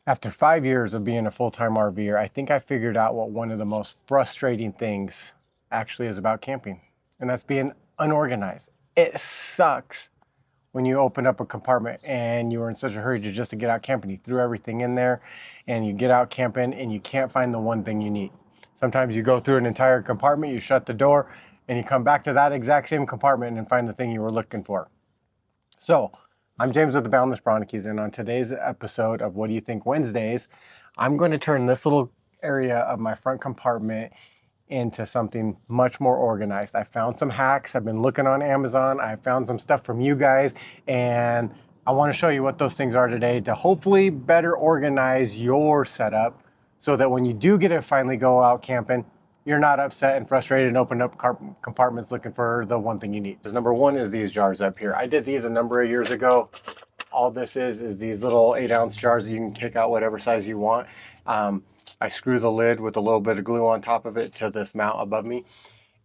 After 5 years of being a full-time RVer, I think I figured out what one of the most frustrating things actually is about camping, and that's being unorganized. It sucks when you open up a compartment and you were in such a hurry just to get out camping. You threw everything in there and you get out camping and you can't find the one thing you need. Sometimes you go through an entire compartment, you shut the door, and you come back to that exact same compartment and find the thing you were looking for. So, I'm James with the Boundless Bronikies, and on today's episode of What Do You Think Wednesdays, I'm going to turn this little area of my front compartment into something much more organized. I found some hacks. I've been looking on Amazon. I found some stuff from you guys, and I want to show you what those things are today to hopefully better organize your setup so that when you do get to finally go out camping, you're not upset and frustrated and open up compartments looking for the one thing you need. Because number one is these jars up here. I did these a number of years ago. All this is these little 8-ounce jars that you can take out whatever size you want. I screw the lid with a little bit of glue on top of it to this mount above me,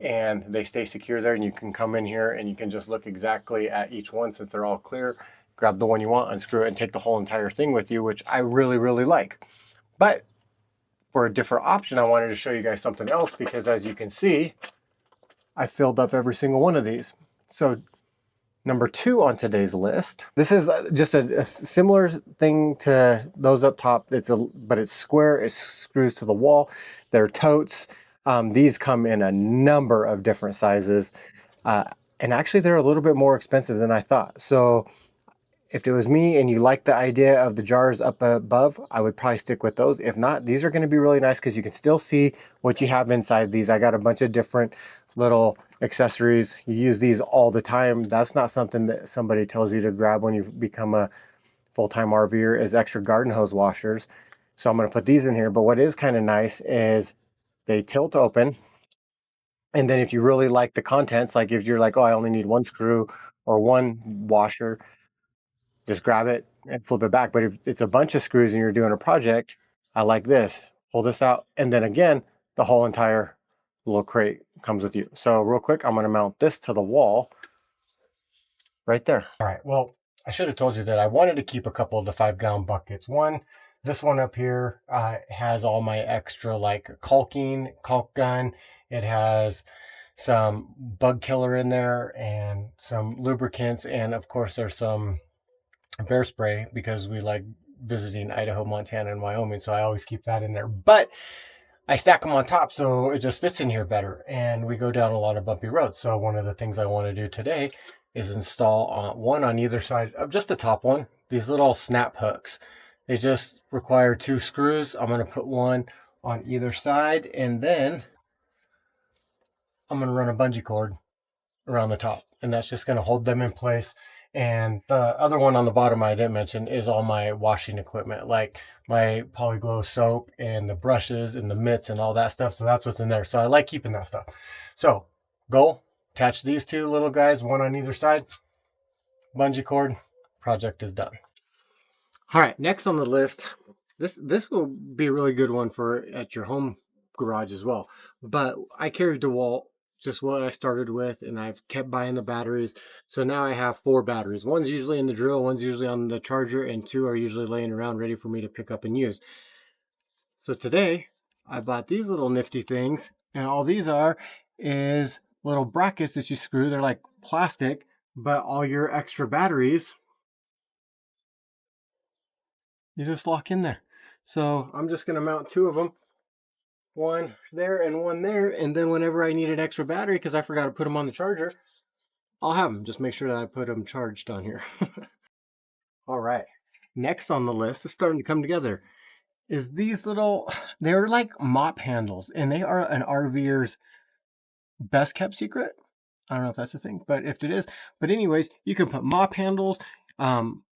and they stay secure there, and you can come in here and you can just look exactly at each one since they're all clear, grab the one you want, unscrew it, and take the whole entire thing with you, which I really, really like. But for a different option, I wanted to show you guys something else because as you can see, I filled up every single one of these. So number two on today's list, this is just a similar thing to those up top. But it's square, it screws to the wall. They're totes. These come in a number of different sizes. And actually they're a little bit more expensive than I thought. So if it was me and you like the idea of the jars up above, I would probably stick with those. If not, these are going to be really nice because you can still see what you have inside these. I got a bunch of different little accessories. You use these all the time. That's not something that somebody tells you to grab when you become a full-time RVer, is extra garden hose washers. So I'm going to put these in here. But what is kind of nice is they tilt open. And then if you really like the contents, like if you're like, oh, I only need one screw or one washer, just grab it and flip it back. But if it's a bunch of screws and you're doing a project, I like this. Pull this out, and then again, the whole entire little crate comes with you. So real quick, I'm gonna mount this to the wall right there. All right, well, I should have told you that I wanted to keep a couple of the 5-gallon buckets. This one up here has all my extra like caulk gun. It has some bug killer in there and some lubricants, and of course there's some bear spray because we like visiting Idaho, Montana, and Wyoming, so I always keep that in there. But I stack them on top so it just fits in here better, and we go down a lot of bumpy roads. So one of the things I want to do today is install one on either side of just the top one, these little snap hooks. They just require 2 screws. I'm going to put one on either side, and then I'm going to run a bungee cord around the top, and that's just going to hold them in place. And the other one on the bottom I didn't mention is all my washing equipment, like my Polyglow soap and the brushes and the mitts and all that stuff. So that's what's in there. So I like keeping that stuff. So goal, attach these 2 little guys, one on either side, bungee cord, project is done. All right, next on the list, this will be a really good one for at your home garage as well. But I carried DeWalt, just what I started with, and I've kept buying the batteries. So now I have 4 batteries. One's usually in the drill, one's usually on the charger, and 2 are usually laying around ready for me to pick up and use. So today I bought these little nifty things, and all these are is little brackets that you screw. They're like plastic, but all your extra batteries you just lock in there. So I'm just going to mount 2 of them, one there and one there, and then whenever I need an extra battery because I forgot to put them on the charger, I'll have them. Just make sure that I put them charged on here. All right, next on the list is starting to come together is these little, they're like mop handles, and they are an RVer's best kept secret. I don't know if that's a thing, but if it is, but anyways, you can put mop handles,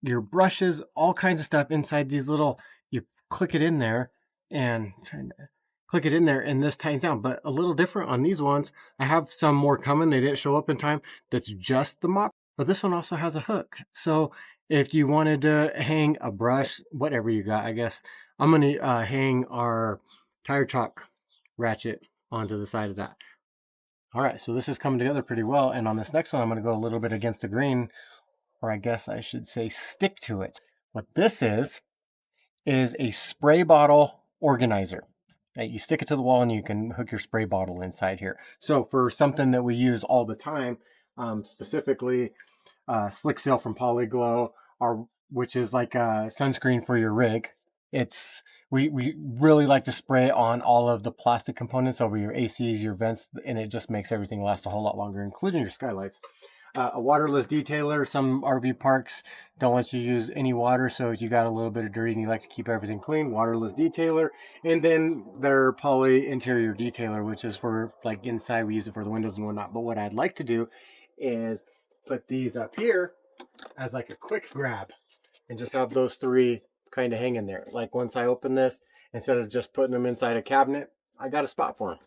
your brushes, all kinds of stuff inside these little, you click it in there and click it in there, and this tightens down. But a little different on these ones. I have some more coming. They didn't show up in time. That's just the mop, but this one also has a hook. So if you wanted to hang a brush, whatever you got, I guess I'm going to hang our tire chalk ratchet onto the side of that. All right, so this is coming together pretty well. And on this next one, I'm going to go a little bit against the grain, or I guess I should say stick to it. What this is is a spray bottle organizer. You stick it to the wall and you can hook your spray bottle inside here. So for something that we use all the time, specifically Slick Seal from Polyglow, which is like a sunscreen for your rig. We really like to spray on all of the plastic components over your ACs, your vents, and it just makes everything last a whole lot longer, including your skylights. A waterless detailer. Some RV parks don't let you use any water, so if you got a little bit of dirt and you like to keep everything clean, waterless detailer. And then their poly interior detailer, which is for like inside, we use it for the windows and whatnot. But what I'd like to do is put these up here as like a quick grab and just have those three kind of hanging there. Like once I open this, instead of just putting them inside a cabinet, I got a spot for them.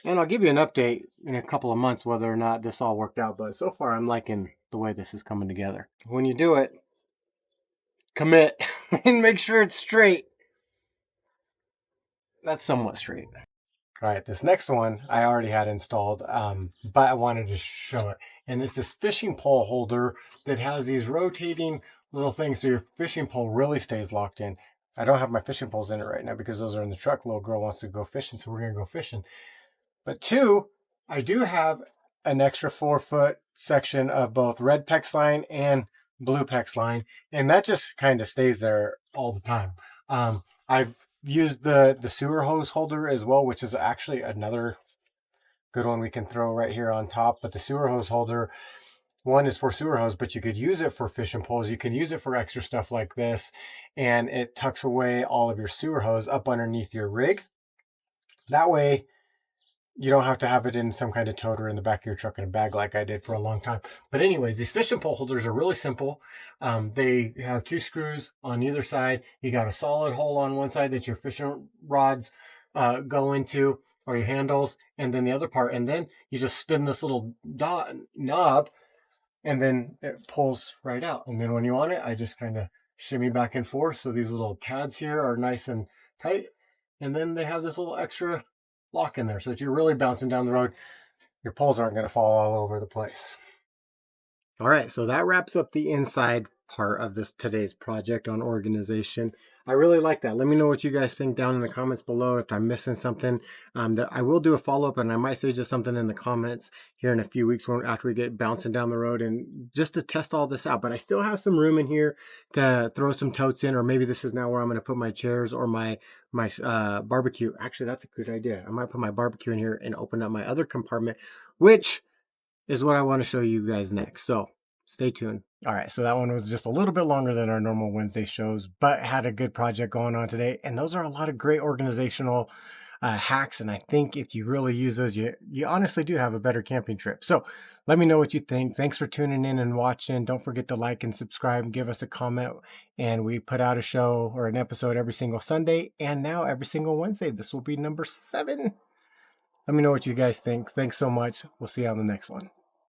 And I'll give you an update in a couple of months whether or not this all worked out. But so far, I'm liking the way this is coming together. When you do it, commit and make sure it's straight. That's somewhat straight. All right, this next one I already had installed, but I wanted to show it. And it's this fishing pole holder that has these rotating little things so your fishing pole really stays locked in. I don't have my fishing poles in it right now because those are in the truck. Little girl wants to go fishing, so we're going to go fishing. But two, I do have an extra 4-foot section of both red PEX line and blue PEX line, and that just kind of stays there all the time. I've used the sewer hose holder as well, which is actually another good one we can throw right here on top. But the sewer hose holder, one is for sewer hose, but you could use it for fishing poles. You can use it for extra stuff like this, and it tucks away all of your sewer hose up underneath your rig. That way, you don't have to have it in some kind of tote or in the back of your truck in a bag like I did for a long time. But anyways, these fishing pole holders are really simple. They have 2 screws on either side. You got a solid hole on one side that your fishing rods go into, or your handles, and then the other part. And then you just spin this little knob, and then it pulls right out. And then when you want it, I just kind of shimmy back and forth. So these little pads here are nice and tight. And then they have this little extra lock in there. So if you're really bouncing down the road, your poles aren't going to fall all over the place. All right, so that wraps up the inside part of today's project on organization. I really like that. Let me know what you guys think down in the comments below. If I'm missing something, that I will do a follow-up, and I might say just something in the comments here in a few weeks after we get bouncing down the road, and just to test all this out. But I still have some room in here to throw some totes in, or maybe this is now where I'm going to put my chairs or my barbecue. Actually, that's a good idea. I might put my barbecue in here and open up my other compartment, which is what I want to show you guys next. So stay tuned. All right, so that one was just a little bit longer than our normal Wednesday shows, but had a good project going on today. And those are a lot of great organizational hacks. And I think if you really use those, you honestly do have a better camping trip. So let me know what you think. Thanks for tuning in and watching. Don't forget to like and subscribe and give us a comment. And we put out a show or an episode every single Sunday and now every single Wednesday. This will be number 7. Let me know what you guys think. Thanks so much. We'll see you on the next one.